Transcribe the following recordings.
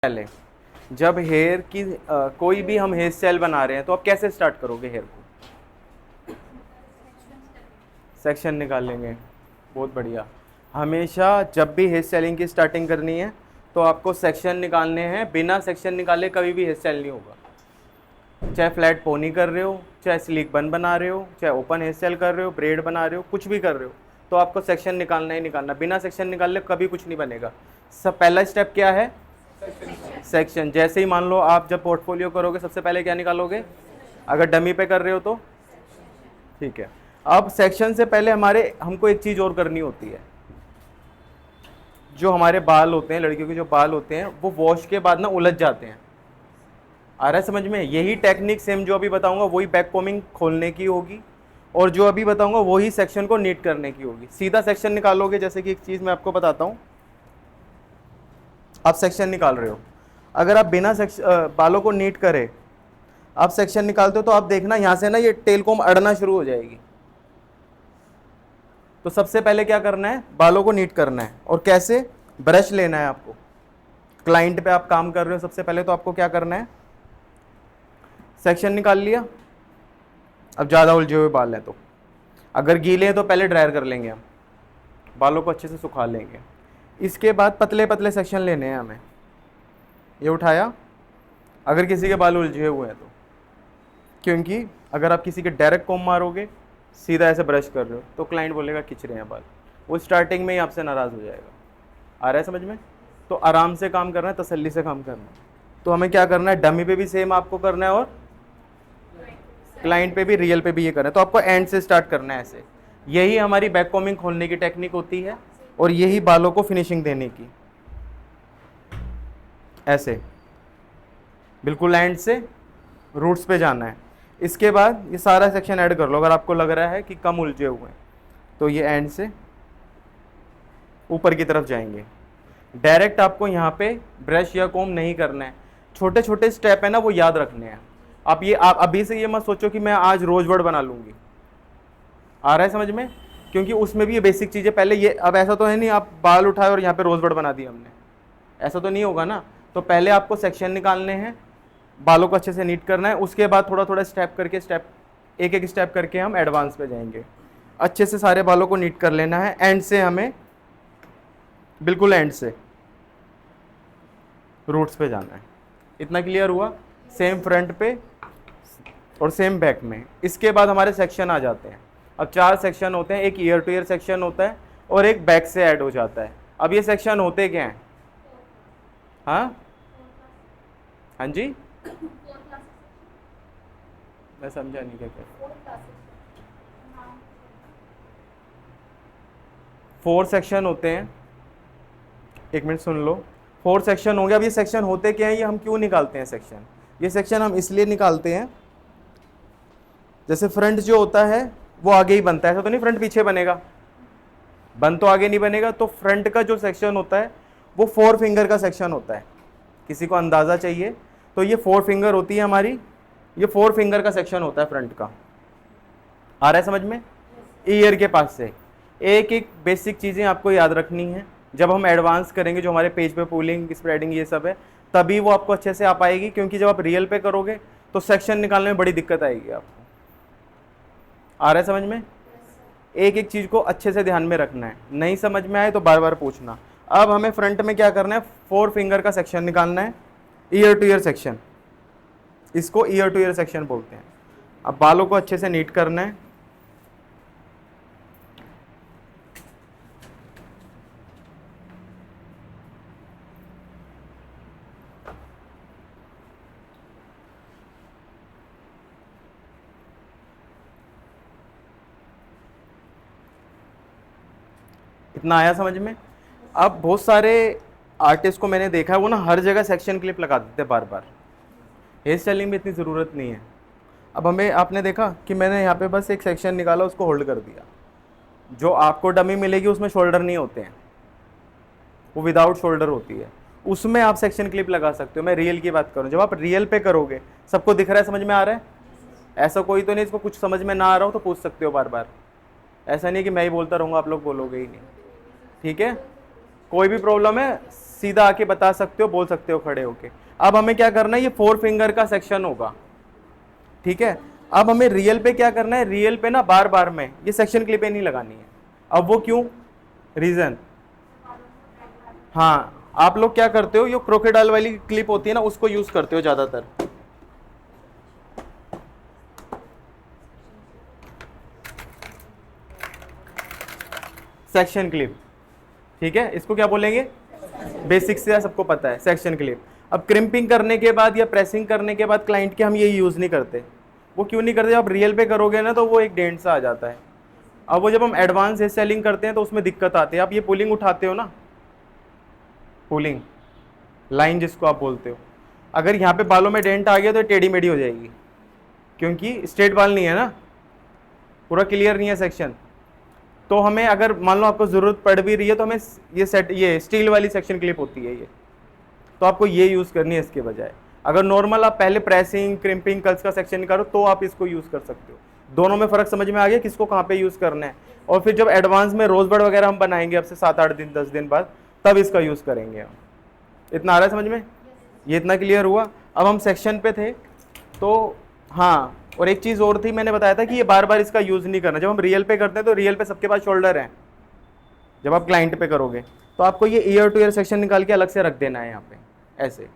पहले जब हेयर की कोई भी हम हेयर स्टाइल बना रहे हैं तो आप कैसे स्टार्ट करोगे हेयर को? सेक्शन निकाल लेंगे। बहुत बढ़िया। हमेशा जब भी हेयर स्टाइलिंग की स्टार्टिंग करनी है तो आपको सेक्शन निकालने हैं। बिना सेक्शन निकाले कभी भी हेयर स्टाइल नहीं होगा। चाहे फ्लैट पोनी कर रहे हो, चाहे स्लीक बन बना रहे हो, चाहे ओपन हेयर स्टाइल कर रहे हो, ब्रेड बना रहे हो, कुछ भी कर रहे हो, तो आपको सेक्शन निकालना ही निकालना। बिना सेक्शन निकाले कभी कुछ नहीं बनेगा। सब पहला स्टेप क्या है? सेक्शन। जैसे ही मान लो आप जब पोर्टफोलियो करोगे सबसे पहले क्या निकालोगे? अगर डमी पे कर रहे हो तो ठीक है। अब सेक्शन से पहले हमको एक चीज और करनी होती है। जो हमारे बाल होते हैं, लड़कियों के जो बाल होते हैं, वो वॉश के बाद ना उलझ जाते हैं। आ रहा है समझ में? यही टेक्निक सेम जो अभी बताऊंगा वही बैक कोमिंग खोलने की होगी, और जो अभी बताऊंगा वही सेक्शन को नीट करने की होगी। सीधा सेक्शन निकालोगे, जैसे कि एक चीज मैं आपको बताता हूं। आप सेक्शन निकाल रहे हो, अगर आप बिना बालों को नीट करे आप सेक्शन निकालते हो तो आप देखना यहां से ना ये टेल कोम अड़ना शुरू हो जाएगी। तो सबसे पहले क्या करना है? बालों को नीट करना है। और कैसे? ब्रश लेना है आपको। क्लाइंट पे आप काम कर रहे हो, सबसे पहले तो आपको क्या करना है? सेक्शन निकाल लिया। अब ज़्यादा उलझे हुए बाल हैं तो अगर गीले हैं तो पहले ड्रायर कर लेंगे हम, बालों को अच्छे से सुखा लेंगे। इसके बाद पतले पतले सेक्शन लेने हैं हमें। ये उठाया, अगर किसी के बाल उलझे हुए हैं तो, क्योंकि अगर आप किसी के डायरेक्ट कॉम मारोगे, सीधा ऐसे ब्रश कर रहे हो, तो क्लाइंट बोलेगा खिंच रहे हैं बाल, वो स्टार्टिंग में ही आपसे नाराज़ हो जाएगा। आ रहा है समझ में? तो आराम से काम करना है, तसल्ली से काम करना है। तो हमें क्या करना है? डमी पे भी सेम आपको करना है और क्लाइंट पे भी, रियल पे भी ये करना है। तो आपको एंड से स्टार्ट करना है ऐसे। यही हमारी बैक कॉमिंग खोलने की टेक्निक होती है, और यही बालों को फिनिशिंग देने की। ऐसे बिल्कुल एंड से रूट्स पे जाना है। इसके बाद ये सारा सेक्शन ऐड कर लो। अगर आपको लग रहा है कि कम उलझे हुए हैं तो ये एंड से ऊपर की तरफ जाएंगे। डायरेक्ट आपको यहाँ पे ब्रश या कोम नहीं करना है। छोटे छोटे स्टेप है ना, वो याद रखने हैं। आप अभी से ये मत सोचो कि मैं आज रोज वर्ड बना लूंगी। आ रहा है समझ में? क्योंकि उसमें भी ये बेसिक चीज़ें पहले ये, अब ऐसा तो है नहीं आप बाल उठाए और यहाँ पे रोज वर्ड बना दिया हमने, ऐसा तो नहीं होगा ना। तो पहले आपको सेक्शन निकालने हैं, बालों को अच्छे से नीट करना है। उसके बाद थोड़ा थोड़ा स्टेप करके, एक एक स्टेप करके हम एडवांस पे जाएंगे। अच्छे से सारे बालों को नीट कर लेना है। एंड से हमें बिल्कुल एंड से रूट्स पे जाना है। इतना क्लियर हुआ? सेम फ्रंट पे और सेम बैक में। इसके बाद हमारे सेक्शन आ जाते हैं। अब 4 सेक्शन होते हैं। एक ईयर टू ईयर सेक्शन होता है और एक बैक से ऐड हो जाता है। अब ये सेक्शन होते क्या हैं? हाँ हाँ जी, मैं समझा नहीं क्या कह रहे। 4 सेक्शन होते हैं। एक मिनट सुन लो। 4 सेक्शन हो गया। अब ये सेक्शन होते क्या हैं, ये हम क्यों निकालते हैं सेक्शन? ये सेक्शन हम इसलिए निकालते हैं, जैसे फ्रंट जो होता है वो आगे ही बनता है, ऐसा तो नहीं फ्रंट पीछे बनेगा, बन तो आगे नहीं बनेगा। तो फ्रंट का जो सेक्शन होता है वो 4 फिंगर का सेक्शन होता है। किसी को अंदाज़ा चाहिए तो ये 4 फिंगर होती है हमारी, ये 4 फिंगर का सेक्शन होता है फ्रंट का। आ रहा है समझ में? ईयर के पास से एक एक बेसिक चीज़ें आपको याद रखनी है। जब हम एडवांस करेंगे, जो हमारे पेज पे पुलिंग, स्प्रेडिंग, ये सब है, तभी वो आपको अच्छे से आ पाएगी। क्योंकि जब आप रियल पे करोगे तो सेक्शन निकालने में बड़ी दिक्कत आएगी आपको। आ रहा है समझ में? एक एक चीज़ को अच्छे से ध्यान में रखना है। नहीं समझ में आए तो बार बार पूछना। अब हमें फ्रंट में क्या करना है? 4 फिंगर का सेक्शन निकालना है, ईयर टू ईयर सेक्शन। इसको ईयर टू ईयर सेक्शन बोलते हैं। अब बालों को अच्छे से नीट करना है। इतना आया समझ में? अब बहुत सारे आर्टिस्ट को मैंने देखा है, वो ना हर जगह सेक्शन क्लिप लगा देते बार बार। हेयर स्टाइलिंग में इतनी ज़रूरत नहीं है। अब हमें, आपने देखा कि मैंने यहाँ पे बस एक सेक्शन निकाला, उसको होल्ड कर दिया। जो आपको डमी मिलेगी उसमें शोल्डर नहीं होते हैं, वो विदाउट शोल्डर होती है। उसमें आप सेक्शन क्लिप लगा सकते हो। मैं रियल की बात करूँ, जब आप रियल पे करोगे, सबको दिख रहा है, समझ में आ रहा है? ऐसा कोई तो नहीं इसको कुछ समझ में ना आ रहा हो तो पूछ सकते हो बार बार। ऐसा नहीं कि मैं ही बोलता रहूँगा आप लोग बोलोगे ही नहीं। ठीक है? कोई भी प्रॉब्लम है सीधा आके बता सकते हो, बोल सकते हो खड़े होके। अब हमें क्या करना है, ये 4 फिंगर का सेक्शन होगा, ठीक है। अब हमें रियल पे क्या करना है, रियल पे ना बार बार में ये सेक्शन क्लिपें नहीं लगानी है। अब वो क्यों, रीजन, हाँ आप लोग क्या करते हो, ये क्रोकोडाइल वाली क्लिप होती है ना, उसको यूज करते हो ज्यादातर। सेक्शन क्लिप, ठीक है, इसको क्या बोलेंगे, बेसिक से सबको पता है सेक्शन क्लिप। अब क्रिम्पिंग करने के बाद या प्रेसिंग करने के बाद क्लाइंट के हम ये यूज नहीं करते। वो क्यों नहीं करते, आप रियल पे करोगे ना तो वो एक डेंट सा आ जाता है। अब वो जब हम एडवांस सेलिंग करते हैं तो उसमें दिक्कत आती है। आप ये पुलिंग उठाते हो ना, पुलिंग लाइन जिसको आप बोलते हो, अगर यहाँ पे बालों में डेंट आ गया तो टेढ़ी मेढ़ी हो जाएगी, क्योंकि स्ट्रेट बाल नहीं है ना, पूरा क्लियर नहीं है सेक्शन। तो हमें अगर मान लो आपको जरूरत पड़ भी रही है तो हमें ये स्टील वाली सेक्शन क्लिप होती है ये, तो आपको ये यूज करनी है इसके बजाय। अगर नॉर्मल आप पहले प्रेसिंग क्रिम्पिंग कल्स का सेक्शन करो तो आप इसको यूज कर सकते हो। दोनों में फर्क समझ में आ गया किसको कहाँ पे यूज करना है। और फिर जब एडवांस में रोजबर्ड वगैरह हम बनाएंगे अब से 7-8 दिन 10 दिन बाद, तब इसका यूज करेंगे हम। इतना आ रहा है समझ में, ये इतना क्लियर हुआ। अब हम सेक्शन पे थे तो हाँ, और एक चीज और थी, मैंने बताया था कि ये बार बार इसका यूज नहीं करना। जब हम रियल पे करते हैं तो रियल पे सबके पास शोल्डर है, जब आप क्लाइंट पे करोगे तो आपको ये ईयर टू ईयर सेक्शन निकाल के अलग से रख देना है यहाँ पे ऐसे।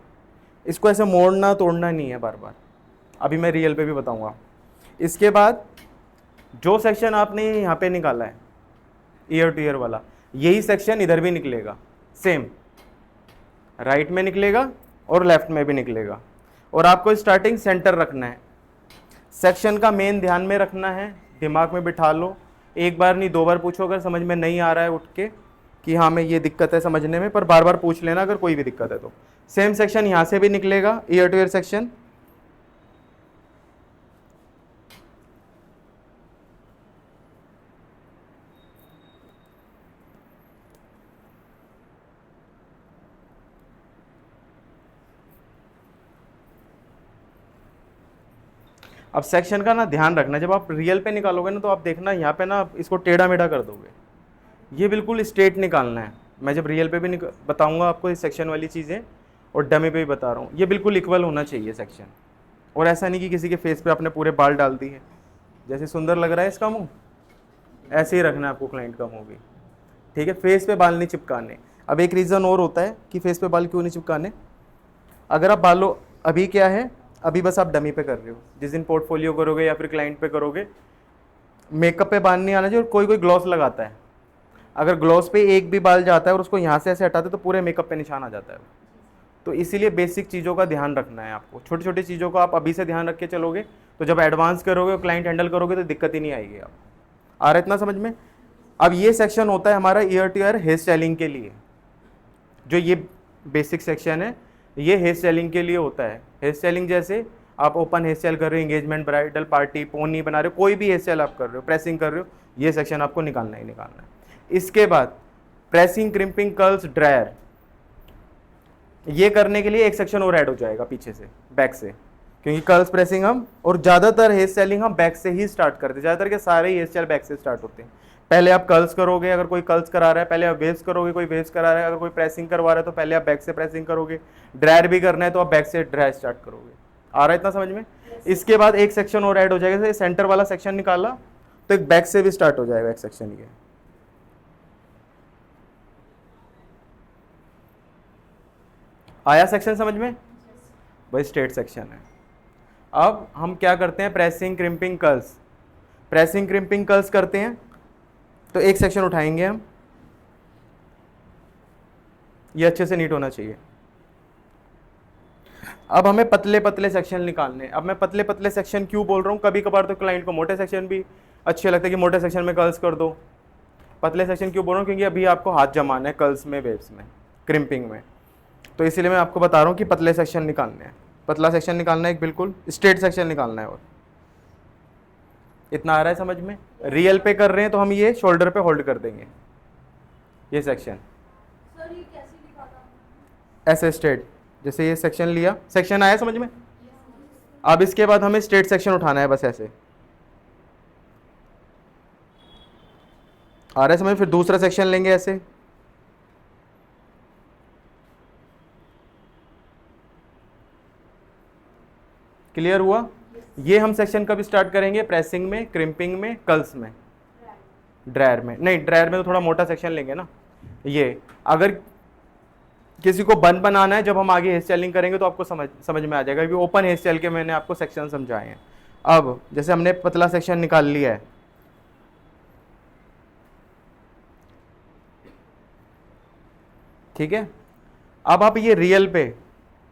इसको ऐसे मोड़ना तोड़ना नहीं है बार बार, अभी मैं रियल पे भी बताऊंगा। इसके बाद जो सेक्शन आपने यहाँ पे निकाला है ईयर टू ईयर वाला, यही सेक्शन इधर भी निकलेगा, सेम राइट में निकलेगा और लेफ्ट में भी निकलेगा। और आपको स्टार्टिंग सेंटर रखना है, सेक्शन का मेन ध्यान में रखना है, दिमाग में बिठा लो। एक बार नहीं 2 बार पूछो, अगर समझ में नहीं आ रहा है उठ के कि हाँ मैं ये दिक्कत है समझने में, पर बार बार पूछ लेना अगर कोई भी दिक्कत है तो। सेम सेक्शन यहाँ से भी निकलेगा, ईयर टू ईयर सेक्शन। अब सेक्शन का ना ध्यान रखना, जब आप रियल पे निकालोगे ना तो आप देखना यहाँ पे ना इसको टेढ़ा मेढ़ा कर दोगे, ये बिल्कुल स्ट्रेट निकालना है। मैं जब रियल पे भी बताऊंगा आपको इस सेक्शन वाली चीज़ें, और डमी पे भी बता रहा हूँ, ये बिल्कुल इक्वल होना चाहिए सेक्शन। और ऐसा नहीं कि किसी के फेस पे आपने पूरे बाल डाल दिए, जैसे सुंदर लग रहा है इसका मुंह, ऐसे ही रखना है आपको क्लाइंट का मुंह भी, ठीक है। फेस पे बाल नहीं चिपकाने। अब एक रीज़न और होता है कि फेस पे बाल क्यों नहीं चिपकाने, अगर आप बालों, अभी क्या है, अभी बस आप डमी पे कर रहे हो, जिस दिन पोर्टफोलियो करोगे या फिर क्लाइंट पे करोगे मेकअप पे बाल नहीं आना चाहिए। और कोई कोई ग्लॉस लगाता है, अगर ग्लॉस पे एक भी बाल जाता है और उसको यहाँ से ऐसे हटाते तो पूरे मेकअप पे निशान आ जाता है। तो इसीलिए बेसिक चीज़ों का ध्यान रखना है आपको, छोटी छोटी चीज़ों को आप अभी से ध्यान रख के चलोगे तो जब एडवांस करोगे और क्लाइंट हैंडल करोगे तो दिक्कत ही नहीं आएगी। आप आ रहा है इतना समझ में। अब ये सेक्शन होता है हमारा ear to ear hair styling के लिए, जो ये बेसिक सेक्शन है ये हेयर स्टाइलिंग के लिए होता है। हेयर स्टाइलिंग जैसे आप ओपन हेयर स्टाइल कर रहे हो, एंगेजमेंट, ब्राइडल पार्टी, पोनी बना रहे हो, कोई भी हेयर स्टाइल आप कर रहे हो, प्रेसिंग कर रहे हो, ये सेक्शन आपको निकालना ही निकालना है। इसके बाद प्रेसिंग, क्रिम्पिंग, कर्ल्स, ड्रायर, ये करने के लिए एक सेक्शन और ऐड हो जाएगा पीछे से, बैक से, क्योंकि कर्ल्स प्रेसिंग हम और ज़्यादातर हेयर स्टाइलिंग हम बैक से ही स्टार्ट करते हैं। ज़्यादातर के सारे हेयर स्टाइल बैक से स्टार्ट होते हैं। पहले आप कर्ल्स करोगे, अगर कोई कर्ल्स करा रहा है, पहले आप वेव्स करोगे, कोई वेव्स करा रहा है, अगर कोई प्रेसिंग करवा रहा है तो पहले आप बैक से प्रेसिंग करोगे, ड्रायर भी करना है तो आप बैक से ड्रायर स्टार्ट करोगे। आ रहा है इतना समझ में। इसके बाद एक सेक्शन और ऐड हो जाएगा, जैसे सेंटर वाला सेक्शन निकाला तो एक बैक से भी स्टार्ट हो जाएगा एक सेक्शन। ये आया सेक्शन समझ में, भाई स्ट्रेट सेक्शन है। अब हम क्या करते हैं, pressing, crimping, curls. Pressing, crimping, curls करते हैं तो एक सेक्शन उठाएंगे हम, ये अच्छे से नीट होना चाहिए। अब हमें पतले पतले सेक्शन निकालने। अब मैं पतले पतले सेक्शन क्यों बोल रहा हूँ, कभी कभार तो क्लाइंट को मोटे सेक्शन भी अच्छे लगते हैं कि मोटे सेक्शन में कर्ल्स कर दो। पतले सेक्शन क्यों बोल रहा हूँ, क्योंकि अभी आपको हाथ जमाना है कर्ल्स में, वेव्स में, क्रिम्पिंग में, तो इसीलिए मैं आपको बता रहा हूँ कि पतले सेक्शन निकालने हैं। पतला सेक्शन निकालना है, एक बिल्कुल स्ट्रेट सेक्शन निकालना है। और इतना आ रहा है समझ में। रियल पे कर रहे हैं तो हम ये शोल्डर पे होल्ड कर देंगे ये सेक्शन, ऐसे स्ट्रेट, जैसे ये सेक्शन लिया, सेक्शन आया समझ में। अब इसके बाद हमें स्ट्रेट सेक्शन उठाना है, बस ऐसे आ रहा है समझ। फिर दूसरा सेक्शन लेंगे ऐसे, क्लियर हुआ? ये हम सेक्शन कब स्टार्ट करेंगे? प्रेसिंग में, क्रिम्पिंग में, कर्ल्स में, ड्रायर में नहीं, ड्रायर में तो थोड़ा मोटा सेक्शन लेंगे ना। ये अगर किसी को बन बनाना है, जब हम आगे हेयर स्टाइलिंग करेंगे तो आपको समझ में आ जाएगा, क्योंकि ओपन हेयर स्टाइल के मैंने आपको सेक्शन समझाए हैं। अब जैसे हमने पतला सेक्शन निकाल लिया है, ठीक है, अब आप ये रियल पे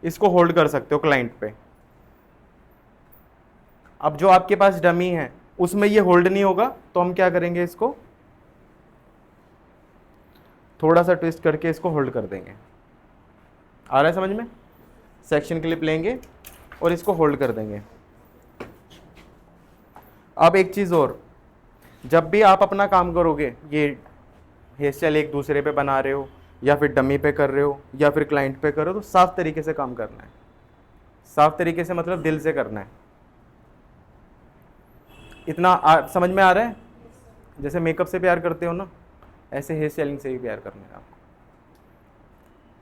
इसको होल्ड कर सकते हो क्लाइंट पे। अब जो आपके पास डमी है उसमें ये होल्ड नहीं होगा, तो हम क्या करेंगे, इसको थोड़ा सा ट्विस्ट करके इसको होल्ड कर देंगे। आ रहा है समझ में? सेक्शन क्लिप लेंगे और इसको होल्ड कर देंगे। अब एक चीज़ और, जब भी आप अपना काम करोगे, ये हेयर स्टाइल एक दूसरे पे बना रहे हो या फिर डमी पे कर रहे हो या फिर क्लाइंट पे कर रहे हो, तो साफ तरीके से काम करना है। साफ तरीके से मतलब दिल से करना है। इतना समझ में आ रहा है? जैसे मेकअप से प्यार करते हो ना, ऐसे हेयर स्टाइलिंग से भी प्यार करना है आपको।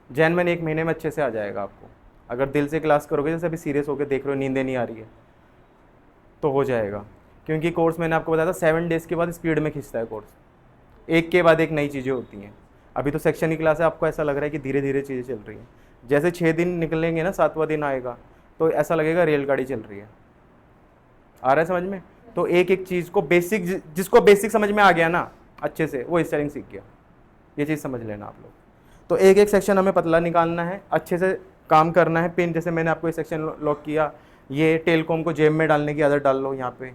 जैनमन 1 महीने में अच्छे से आ जाएगा आपको, अगर दिल से क्लास करोगे। जैसे अभी सीरियस होकर देख रहे हो, नींदें नहीं आ रही है, तो हो जाएगा। क्योंकि कोर्स मैंने आपको बताया था 7 डेज़ के बाद स्पीड में खींचता है कोर्स, एक के बाद एक नई चीज़ें होती हैं। अभी तो सेक्शन की क्लास है, आपको ऐसा लग रहा है कि धीरे धीरे चीज़ें चल रही हैं। जैसे 6 दिन निकलेंगे ना, 7वां दिन आएगा तो ऐसा लगेगा रेलगाड़ी चल रही है। आ रहा है समझ में? तो एक एक चीज़ को बेसिक, जिसको बेसिक समझ में आ गया ना अच्छे से, वो स्टाइलिंग सीख गया। ये चीज़ समझ लेना आप लोग। तो एक एक सेक्शन हमें पतला निकालना है, अच्छे से काम करना है। पिन, जैसे मैंने आपको ये सेक्शन लॉक किया, ये टेल कॉम को जेब में डालने की आदत डाल लो, यहाँ पे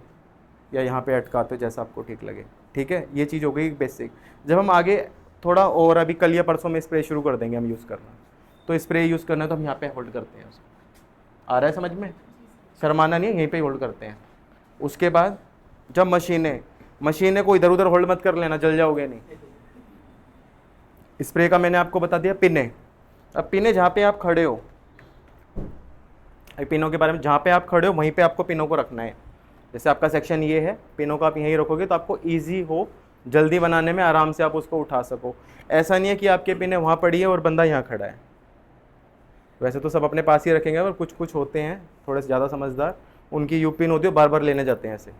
या यहाँ पे अटकाते हो, जैसा आपको ठीक लगे। ठीक है, ये चीज़ हो गई बेसिक। जब हम आगे थोड़ा और, अभी कल या परसों में स्प्रे शुरू कर देंगे हम यूज़ करना, तो स्प्रे यूज़ करना है तो हम यहाँ पे होल्ड करते हैं उसको। आ रहा है समझ में? शर्माना नहीं है, यहीं पे होल्ड करते हैं। उसके बाद जब मशीनें को इधर उधर होल्ड मत कर लेना, जल जाओगे नहीं। स्प्रे का मैंने आपको बता दिया। पिने, अब पिने जहाँ पे आप खड़े हो, पिनों के बारे में, जहाँ पे आप खड़े हो वहीं पे आपको पिनों को रखना है। जैसे आपका सेक्शन ये है, पिनों को आप यहीं रखोगे तो आपको ईजी हो, जल्दी बनाने में, आराम से आप उसको उठा सको। ऐसा नहीं है कि आपके पिने वहाँ पड़ी है और बंदा यहाँ खड़ा है। वैसे तो सब अपने पास ही रखेंगे, और कुछ कुछ होते हैं थोड़े से ज़्यादा समझदार, उनकी यू पिन होती है, बार बार लेने जाते हैं ऐसे।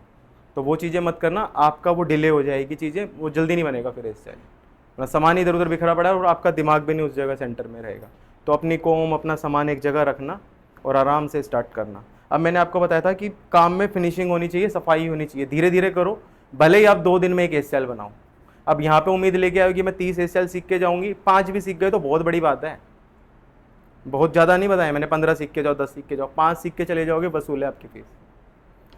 तो वो चीज़ें मत करना, आपका वो डिले हो जाएगी, चीज़ें वो जल्दी नहीं बनेगा फिर इस स्टाइल। सामान इधर उधर बिखरा पड़ा है और आपका दिमाग भी नहीं उस जगह सेंटर में रहेगा। तो अपनी कोम, अपना सामान एक जगह रखना और आराम से स्टार्ट करना। अब मैंने आपको बताया था कि काम में फिनिशिंग होनी चाहिए, सफाई होनी चाहिए। धीरे धीरे करो, भले ही आप 2 दिन में एक हेयर स्टाइल बनाओ। अब यहाँ पे उम्मीद लेके आओ कि मैं 30 हेयर स्टाइल सीख के जाऊँगी, 5 भी सीख गए तो बहुत बड़ी बात है। बहुत ज़्यादा नहीं बताया मैंने, 15 सीख के जाओ, 10 सीख के जाओ, 5 सीख के चले जाओगे, वसूल है आपकी फीस।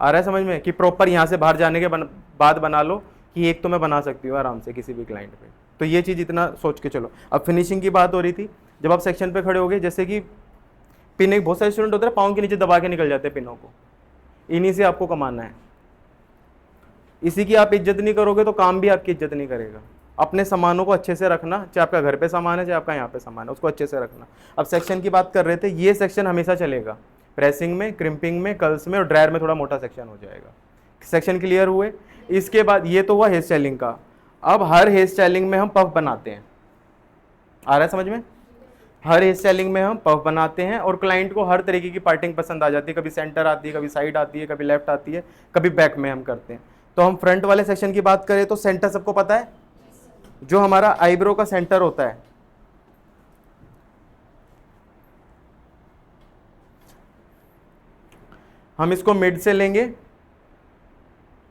आ रहा है समझ में? कि प्रॉपर यहाँ से बाहर जाने के बाद बना लो कि एक तो मैं बना सकती हूँ आराम से किसी भी क्लाइंट पे। तो ये चीज़ इतना सोच के चलो। अब फिनिशिंग की बात हो रही थी, जब आप सेक्शन पे खड़े हो गए, जैसे कि पिन, एक बहुत सारे स्टूडेंट होते हैं पाँव के नीचे दबा के निकल जाते हैं पिनों को, इन्हीं से आपको कमाना है। इसी की आप इज्जत नहीं करोगे तो काम भी आपकी इज्जत नहीं करेगा। अपने सामानों को अच्छे से रखना, चाहे आपका घर पे सामान है चाहे आपका यहाँ पे सामान है, उसको अच्छे से रखना। अब सेक्शन की बात कर रहे थे, ये सेक्शन हमेशा चलेगा, प्रेसिंग में, क्रिम्पिंग में, कर्ल्स में, और ड्रायर में थोड़ा मोटा सेक्शन हो जाएगा। सेक्शन क्लियर हुए? इसके बाद ये तो हुआ हेयर स्टाइलिंग का। अब हर हेयर स्टाइलिंग में हम पफ बनाते हैं। आ रहा है समझ में? हर हेयर स्टाइलिंग में हम पफ बनाते हैं, और क्लाइंट को हर तरीके की पार्टिंग पसंद आ जाती है। कभी सेंटर आती है, कभी साइड आती है, कभी लेफ्ट आती है, कभी बैक में हम करते हैं। तो हम फ्रंट वाले सेक्शन की बात करें तो सेंटर सबको पता है, जो हमारा आईब्रो का सेंटर होता है, हम इसको मिड से लेंगे,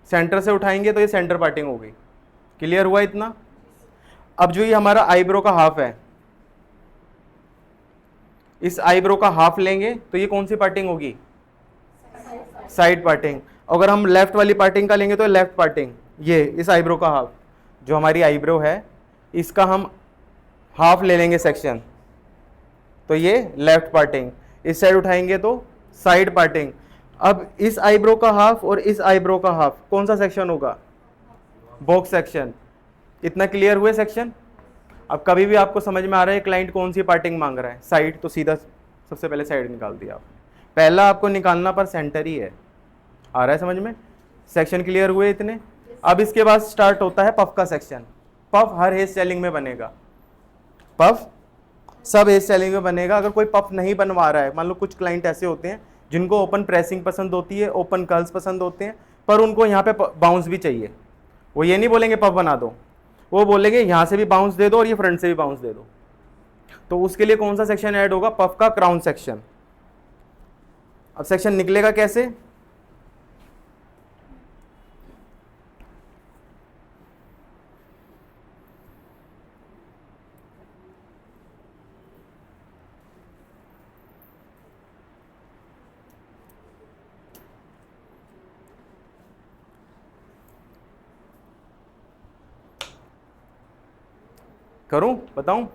सेंटर से उठाएंगे तो ये सेंटर पार्टिंग हो गई। क्लियर हुआ इतना? अब जो ये हमारा आईब्रो का हाफ है, इस आईब्रो का हाफ लेंगे तो ये कौन सी पार्टिंग होगी? Side parting. अगर हम लेफ्ट वाली पार्टिंग का लेंगे तो लेफ्ट पार्टिंग। ये इस आईब्रो का हाफ, जो हमारी आईब्रो है, इसका हम हाफ ले लेंगे सेक्शन, तो ये लेफ्ट पार्टिंग। इस साइड उठाएंगे तो साइड पार्टिंग। अब इस आईब्रो का हाफ और इस आईब्रो का हाफ कौन सा सेक्शन होगा? Box section. इतना क्लियर हुए सेक्शन? अब कभी भी आपको समझ में आ रहा है क्लाइंट कौन सी पार्टिंग मांग रहा है, साइड, तो सीधा सबसे पहले साइड निकाल दिया आपने। पहला आपको निकालना पर सेंटर ही है। आ रहा है समझ में? सेक्शन क्लियर हुए इतने? अब इसके बाद स्टार्ट होता है पफ का सेक्शन। पफ हर हेयर स्टाइलिंग में बनेगा, पफ सब हेयर स्टाइलिंग में बनेगा। अगर कोई पफ नहीं बनवा रहा है, मान लो कुछ क्लाइंट ऐसे होते हैं जिनको ओपन प्रेसिंग पसंद होती है, ओपन कर्ल्स पसंद होते हैं, पर उनको यहाँ पे बाउंस भी चाहिए। वो ये नहीं बोलेंगे पफ बना दो, वो बोलेंगे यहाँ से भी बाउंस दे दो और ये फ्रंट से भी बाउंस दे दो। तो उसके लिए कौन सा सेक्शन ऐड होगा? पफ का क्राउन सेक्शन। अब सेक्शन निकलेगा कैसे? करूं, बताऊं?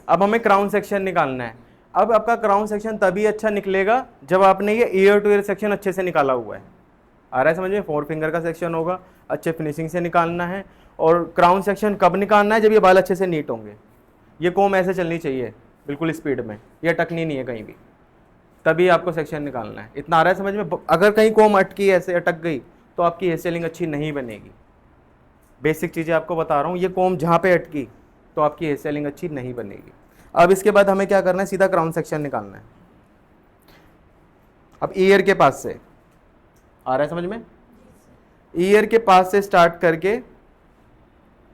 अब हमें क्राउन सेक्शन निकालना है। अब आपका क्राउन सेक्शन तभी अच्छा निकलेगा जब आपने ये ईयर टू ईयर सेक्शन अच्छे से निकाला हुआ है। आ रहा है समझ में? 4 फिंगर का सेक्शन होगा, अच्छे फिनिशिंग से निकालना है। और क्राउन सेक्शन कब निकालना है? जब ये बाल अच्छे से नीट होंगे। ये कोम ऐसे चलनी चाहिए बिल्कुल स्पीड में, ये अटकनी नहीं है कहीं भी, तभी आपको सेक्शन निकालना है। इतना आ रहा है समझ में? अगर कहीं कोम अटकी ऐसे अटक गई तो आपकी हेयर स्टाइलिंग अच्छी नहीं बनेगी। बेसिक चीज़ें आपको बता रहा हूँ, ये कोम जहाँ पे अटकी तो आपकी हेयर स्टाइलिंग अच्छी नहीं बनेगी। अब इसके बाद हमें क्या करना है? सीधा क्राउन सेक्शन निकालना है। अब ईयर के पास से, आ रहा है समझ में? ईयर के पास से स्टार्ट करके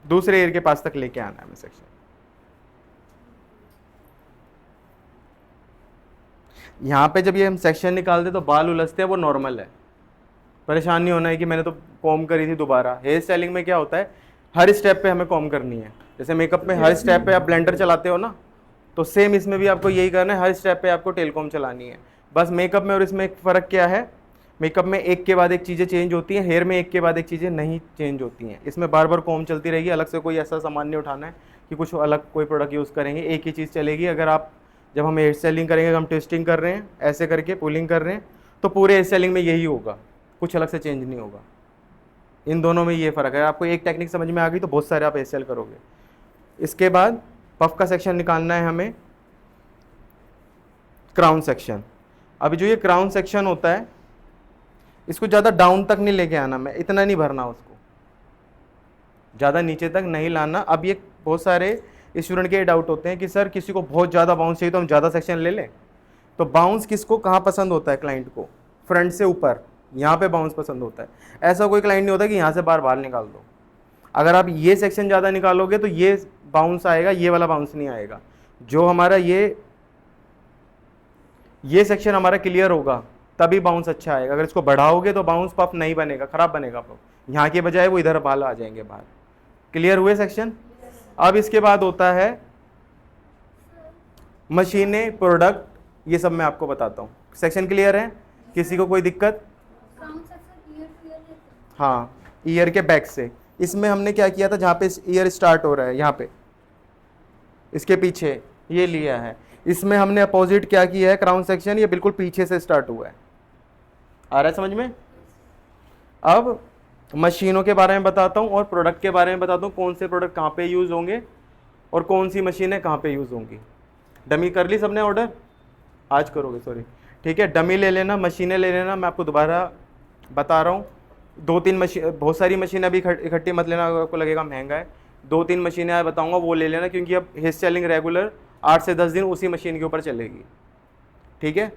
दूसरे ईयर के पास तक लेके आना है हमें सेक्शन। यहां पे जब ये हम सेक्शन निकालते तो बाल उलझते हैं, वो नॉर्मल है, परेशान नहीं होना है कि मैंने तो कॉम करी थी दोबारा। हेयर स्टाइलिंग में क्या होता है, हर स्टेप पे हमें कॉम करनी है। जैसे मेकअप में हर स्टेप पे आप ब्लेंडर चलाते हो ना, तो सेम इसमें भी आपको यही करना है, हर स्टेप पे आपको टेल कॉम चलानी है। बस मेकअप में और इसमें एक फ़र्क क्या है? मेकअप में एक के बाद एक चीज़ें चेंज होती हैं, हेयर में एक के बाद एक चीज़ें नहीं चेंज होती हैं। इसमें बार बार कॉम चलती रहेगी, अलग से कोई ऐसा सामान नहीं उठाना है कि कुछ अलग कोई प्रोडक्ट यूज़ करेंगे, एक ही चीज़ चलेगी। अगर आप जब हम हेयर स्टाइलिंग करेंगे, हम ट्विस्टिंग कर रहे हैं ऐसे करके, पुलिंग कर रहे हैं, तो पूरे हेयर स्टाइलिंग में यही होगा, कुछ अलग से चेंज नहीं होगा। इन दोनों में ये फ़र्क है। आपको एक टेक्निक समझ में आ गई तो बहुत सारे आप हेयर स्टाइल करोगे। इसके बाद पफ का सेक्शन निकालना है हमें, क्राउन सेक्शन। अभी जो ये क्राउन सेक्शन होता है, इसको ज़्यादा डाउन तक नहीं लेके आना, मैं इतना नहीं भरना, उसको ज़्यादा नीचे तक नहीं लाना। अब ये बहुत सारे स्टूडेंट के डाउट होते हैं कि सर किसी को बहुत ज़्यादा बाउंस चाहिए तो हम ज़्यादा सेक्शन ले लें। तो बाउंस किसको कहाँ पसंद होता है? क्लाइंट को फ्रंट से ऊपर यहाँ पे बाउंस पसंद होता है। ऐसा कोई क्लाइंट नहीं होता कि यहाँ से बार बार निकाल दो। अगर आप ये सेक्शन ज़्यादा निकालोगे तो ये बाउंस आएगा, ये वाला बाउंस नहीं आएगा। जो हमारा ये सेक्शन हमारा क्लियर होगा तभी बाउंस अच्छा आएगा। अगर इसको बढ़ाओगे तो बाउंस पफ नहीं बनेगा, खराब बनेगा पफ, यहाँ के बजाय वो इधर बाल आ जाएंगे बाहर। क्लियर हुए सेक्शन? अब इसके बाद होता है मशीनें, प्रोडक्ट, ये सब मैं आपको बताता हूँ। सेक्शन क्लियर है? किसी को कोई दिक्कत? हाँ, ईयर के बैक से। इसमें हमने क्या किया था, जहाँ पे ईयर स्टार्ट हो रहा है, यहाँ पे इसके पीछे ये लिया है। इसमें हमने अपोजिट क्या किया है, क्राउन सेक्शन ये बिल्कुल पीछे से स्टार्ट हुआ है। आ रहा है समझ में? अब मशीनों के बारे में बताता हूँ और प्रोडक्ट के बारे में बताता हूँ, कौन से प्रोडक्ट कहाँ पे यूज़ होंगे और कौन सी मशीनें कहाँ पे यूज़ होंगी। डमी कर ली सबने ऑर्डर? आज करोगे, सॉरी, ठीक है। डमी ले लेना, मशीनें ले लेना। मैं आपको दोबारा बता रहा हूँ, 2-3 मशीन, बहुत सारी मशीन अभी इकट्ठी मत लेना, आपको लगेगा महंगा है। 2-3 मशीनें बताऊँगा, वो ले लेना, क्योंकि अब हेयर स्टाइलिंग रेगुलर 8 से 10 दिन उसी मशीन के ऊपर चलेगी, ठीक है।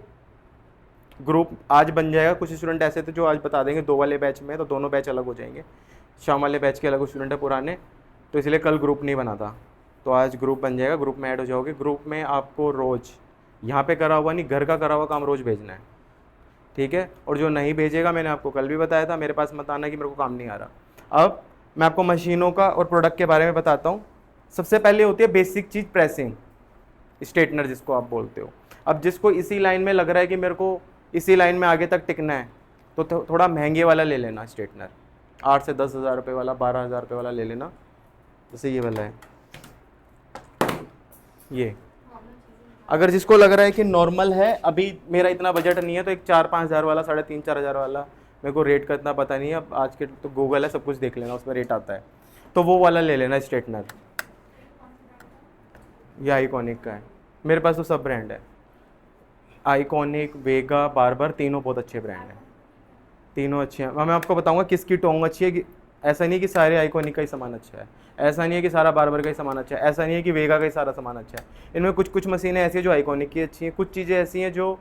ग्रुप आज बन जाएगा। कुछ स्टूडेंट ऐसे थे जो आज बता देंगे 2 वाले बैच में, तो दोनों बैच अलग हो जाएंगे। शाम वाले बैच के अलग स्टूडेंट है पुराने, तो इसलिए कल ग्रुप नहीं बना था, तो आज ग्रुप बन जाएगा, ग्रुप में ऐड हो जाओगे। ग्रुप में आपको रोज़ यहाँ पे करा हुआ नहीं, घर का करा हुआ काम रोज़ भेजना है, ठीक है। और जो नहीं भेजेगा, मैंने आपको कल भी बताया था, मेरे पास मत आना कि मेरे को काम नहीं आ रहा। अब मैं आपको मशीनों का और प्रोडक्ट के बारे में बताता हूँ। सबसे पहले होती है बेसिक चीज़, प्रेसिंग, स्ट्रेटनर जिसको आप बोलते हो। अब जिसको इसी लाइन में लग रहा है कि मेरे को इसी लाइन में आगे तक टिकना है, तो थोड़ा महंगे वाला ले लेना स्ट्रेटनर, 8 से 10 हज़ार रुपये वाला, 12 हज़ार रुपये वाला ले लेना। जैसे ये वाला है, ये अगर जिसको लग रहा है कि नॉर्मल है, अभी मेरा इतना बजट नहीं है, तो एक 4-5 हज़ार वाला, 3.5-4 हज़ार वाला, मेरे को रेट का इतना पता नहीं है, अब आज के तो गूगल है, सब कुछ देख लेना, उसमें रेट आता है, तो वो वाला ले लेना स्ट्रेटनर। ये आइकॉनिक का है, मेरे पास तो सब ब्रांड है, आइकॉनिक, वेगा, बार्बर, तीनों बहुत अच्छे ब्रांड हैं, तीनों अच्छे हैं। मैं आपको बताऊंगा किसकी टोंग अच्छी है। कि ऐसा नहीं है कि सारे आइकॉनिक का ही सामान अच्छा है, ऐसा नहीं है कि सारा बार्बर का ही सामान अच्छा है, ऐसा नहीं है कि वेगा का ही सारा सामान अच्छा है। इनमें कुछ कुछ मशीनें ऐसी हैं जो आइकॉनिक की अच्छी हैं, कुछ चीज़ें ऐसी हैं जो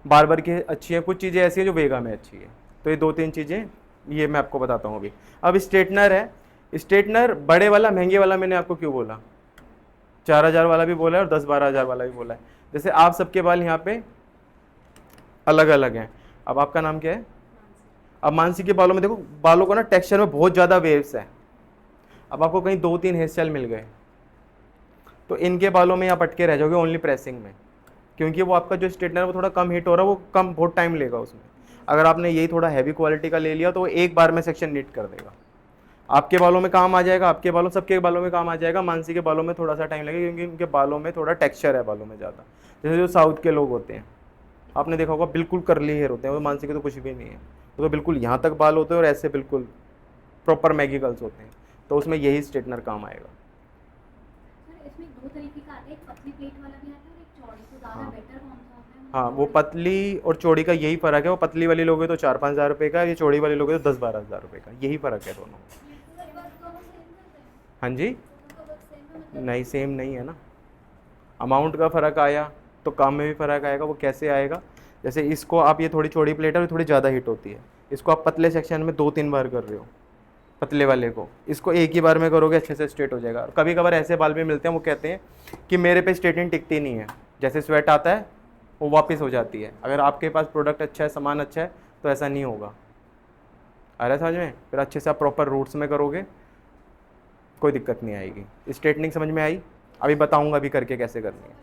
बार्बर की अच्छी है, कुछ चीज़ें ऐसी हैं जो वेगा में अच्छी है। तो ये 2-3 चीज़ें ये मैं आपको बताता हूँ अभी। अब स्ट्रेटनर है, स्ट्रेटनर बड़े वाला महंगे वाला मैंने आपको क्यों बोला, 4,000 वाला भी बोला है और 10-12,000 वाला भी बोला है। जैसे आप सबके बाल यहाँ पे अलग अलग हैं। अब आपका नाम क्या है? अब मानसी के बालों में देखो, बालों को ना टेक्सचर में बहुत ज़्यादा वेव्स है। अब आपको कहीं 2-3 हेयर स्टाइल मिल गए तो इनके बालों में आप अटके रह जाओगे ओनली प्रेसिंग में, क्योंकि वो आपका जो स्ट्रेटनर है वो थोड़ा कम हिट हो रहा है, वो कम बहुत टाइम लेगा उसमें। अगर आपने यही थोड़ा हैवी क्वालिटी का ले लिया तो वो एक बार में सेक्शन नीट कर देगा, आपके बालों में काम आ जाएगा, आपके बालों, सबके बालों में काम आ जाएगा। मानसी के बालों में थोड़ा सा टाइम लगेगा क्योंकि उनके बालों में थोड़ा टेक्सचर है बालों में ज़्यादा। जैसे जो साउथ के लोग होते हैं आपने देखा होगा बिल्कुल करली हेयर होते हैं, वो मानसी के तो कुछ भी नहीं है, वो तो बिल्कुल यहाँ तक बाल होते हैं और ऐसे बिल्कुल प्रॉपर मैगिकल्स होते हैं। तो उसमें यही स्ट्रेटनर काम आएगा। सर इसमें दो तरीके का आता है, एक पतली प्लेट वाला भी आता है और एक चौड़ी, तो ज़्यादा हाँ बेटर कौन सा होता है? हाँ, वो पतली और चौड़ी का यही फ़र्क है। वो पतली वाली लोगे तो 4-5 हज़ार रुपये का, ये चौड़ी वाली लोगे तो 10-12 हज़ार रुपये का, यही फ़र्क है दोनों। हाँ जी, नहीं सेम नहीं है ना, अमाउंट का फ़र्क आया तो काम में भी फ़र्क आएगा। वो कैसे आएगा, जैसे इसको आप, ये थोड़ी चौड़ी प्लेट है, थोड़ी ज़्यादा हिट होती है, इसको आप पतले सेक्शन में 2-3 बार कर रहे हो पतले वाले को, इसको एक ही बार में करोगे अच्छे से स्ट्रेट हो जाएगा। और कभी कभार ऐसे बाल भी मिलते हैं वो कहते हैं कि मेरे पे स्ट्रेटनिंग टिकती नहीं है, जैसे स्वेट आता है वो वापस हो जाती है। अगर आपके पास प्रोडक्ट अच्छा है, सामान अच्छा है, तो ऐसा नहीं होगा। आ रहा है समझ में? फिर अच्छे से आप प्रॉपर रूट्स में करोगे, कोई दिक्कत नहीं आएगी। स्ट्रेटनिंग समझ में आई? अभी बताऊंगा अभी करके कैसे करनी है।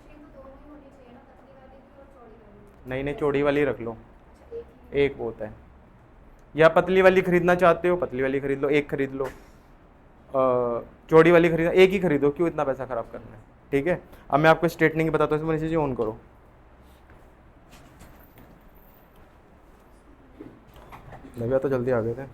नहीं नहीं, चौड़ी वाली रख लो, एक बहुत है। या पतली वाली खरीदना चाहते हो, पतली वाली खरीद लो, एक खरीद लो। चौड़ी वाली खरीदना, एक ही खरीदो, क्यों इतना पैसा ख़राब करना है। ठीक है, अब मैं आपको स्ट्रेटनिंग बताता हूँ, इसमें चीज़ें ऑन करो। भैया तो जल्दी आ गए थे।